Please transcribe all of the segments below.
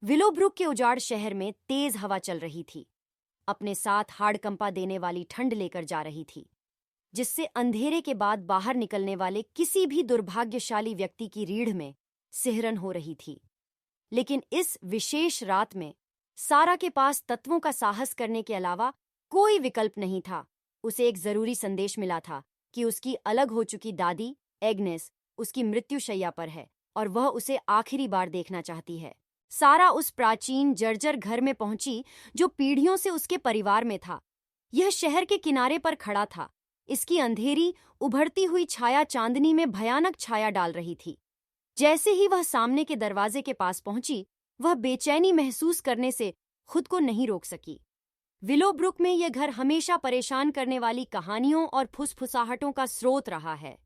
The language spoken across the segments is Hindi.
विलोब्रुक के उजाड़ शहर में तेज हवा चल रही थी, अपने साथ हाड़कंपा देने वाली ठंड लेकर जा रही थी, जिससे अंधेरे के बाद बाहर निकलने वाले किसी भी दुर्भाग्यशाली व्यक्ति की रीढ़ में सिहरन हो रही थी। लेकिन इस विशेष रात में सारा के पास तत्वों का साहस करने के अलावा कोई विकल्प नहीं था। उसे एक जरूरी संदेश मिला था कि उसकी अलग हो चुकी दादी एग्नेस उसकी मृत्युशैया पर है और वह उसे आखिरी बार देखना चाहती है। सारा उस प्राचीन जर्जर घर में पहुंची जो पीढ़ियों से उसके परिवार में था। यह शहर के किनारे पर खड़ा था। इसकी अंधेरी उभरती हुई छाया चांदनी में भयानक छाया डाल रही थी। जैसे ही वह सामने के दरवाजे के पास पहुंची, वह बेचैनी महसूस करने से खुद को नहीं रोक सकी। विलोब्रुक में यह घर हमेशा परेशान करने वाली कहानियों और फुसफुसाहटों का स्रोत रहा है।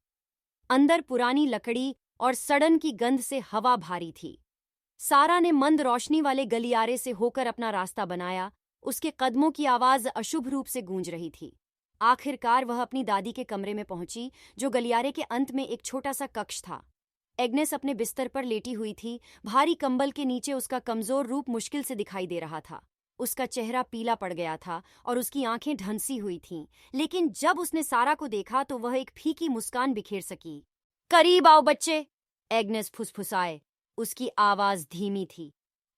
अंदर पुरानी लकड़ी और सड़न की गंध से हवा भारी थी। सारा ने मंद रोशनी वाले गलियारे से होकर अपना रास्ता बनाया। उसके कदमों की आवाज अशुभ रूप से गूंज रही थी। आखिरकार वह अपनी दादी के कमरे में पहुंची, जो गलियारे के अंत में एक छोटा सा कक्ष था। एग्नेस अपने बिस्तर पर लेटी हुई थी। भारी कंबल के नीचे उसका कमजोर रूप मुश्किल से दिखाई दे रहा था। उसका चेहरा पीला पड़ गया था और उसकी आंखें ढंसी हुई थीं। लेकिन जब उसने सारा को देखा तो वह एक फीकी मुस्कान बिखेर सकी। करीब आओ बच्चे, एग्नेस फुसफुसाए। उसकी आवाज धीमी थी।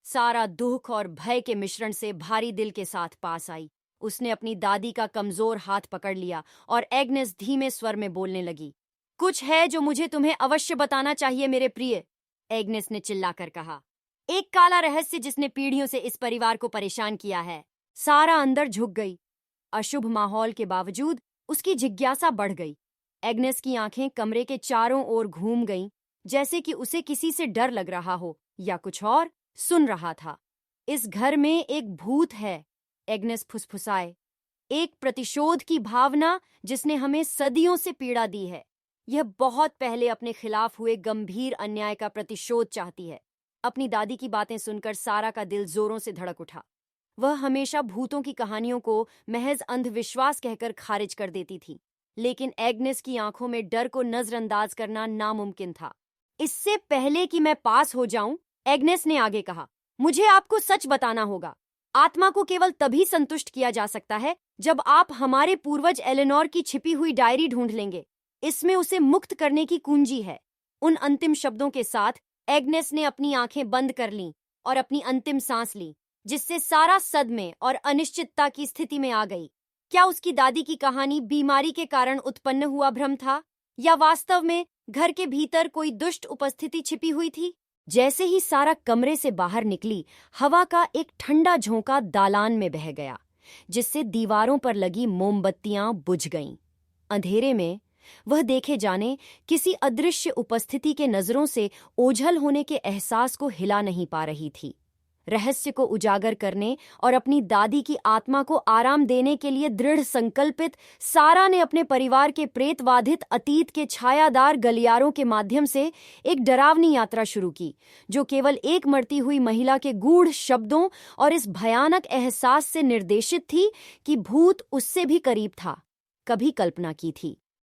सारा दुख और भय के मिश्रण से भारी दिल के साथ पास आई। उसने अपनी दादी का कमजोर हाथ पकड़ लिया और एग्नेस धीमे स्वर में बोलने लगी। कुछ है जो मुझे तुम्हें अवश्य बताना चाहिए मेरे प्रिय, एग्नेस ने चिल्लाकर कहा। एक काला रहस्य जिसने पीढ़ियों से इस परिवार को परेशान किया है। सारा अंदर झुक गई। अशुभ माहौल के बावजूद उसकी जिज्ञासा बढ़ गई। एग्नेस की आंखें कमरे के चारों ओर घूम गईं, जैसे कि उसे किसी से डर लग रहा हो या कुछ और सुन रहा था। इस घर में एक भूत है, एग्नेस फुसफुसाए। एक प्रतिशोध की भावना जिसने हमें सदियों से पीड़ा दी है। यह बहुत पहले अपने खिलाफ हुए गंभीर अन्याय का प्रतिशोध चाहती है। अपनी दादी की बातें सुनकर सारा का दिल जोरों से धड़क उठा। वह हमेशा भूतों की कहानियों को महज अंधविश्वास कहकर खारिज कर देती थी, लेकिन एग्नेस की आंखों में डर को नजरअंदाज करना नामुमकिन था। इससे पहले कि मैं पास हो जाऊं, एग्नेस ने आगे कहा, मुझे आपको सच बताना होगा। आत्मा को केवल तभी संतुष्ट किया जा सकता है जब आप हमारे पूर्वज एलेनोर की छिपी हुई डायरी ढूंढ लेंगे। इसमें उसे मुक्त करने की कुंजी है। उन अंतिम शब्दों के साथ एग्नेस ने अपनी आंखें बंद कर लीं और अपनी अंतिम सांस ली, जिससे सारा सदमे और अनिश्चितता की स्थिति में आ गई। क्या उसकी दादी की कहानी बीमारी के कारण उत्पन्न हुआ भ्रम था, या वास्तव में घर के भीतर कोई दुष्ट उपस्थिति छिपी हुई थी? जैसे ही सारा कमरे से बाहर निकली, हवा का एक ठंडा झोंका दालान में बह गया, जिससे दीवारों पर लगी मोमबत्तियां बुझ गईं। अंधेरे में वह देखे जाने किसी अदृश्य उपस्थिति के नजरों से ओझल होने के एहसास को हिला नहीं पा रही थी। रहस्य को उजागर करने और अपनी दादी की आत्मा को आराम देने के लिए दृढ़ संकल्पित सारा ने अपने परिवार के प्रेतवाधित अतीत के छायादार गलियारों के माध्यम से एक डरावनी यात्रा शुरू की, जो केवल एक मरती हुई महिला के गूढ़ शब्दों और इस भयानक एहसास से निर्देशित थी कि भूत उससे भी करीब था, कभी कल्पना की थी।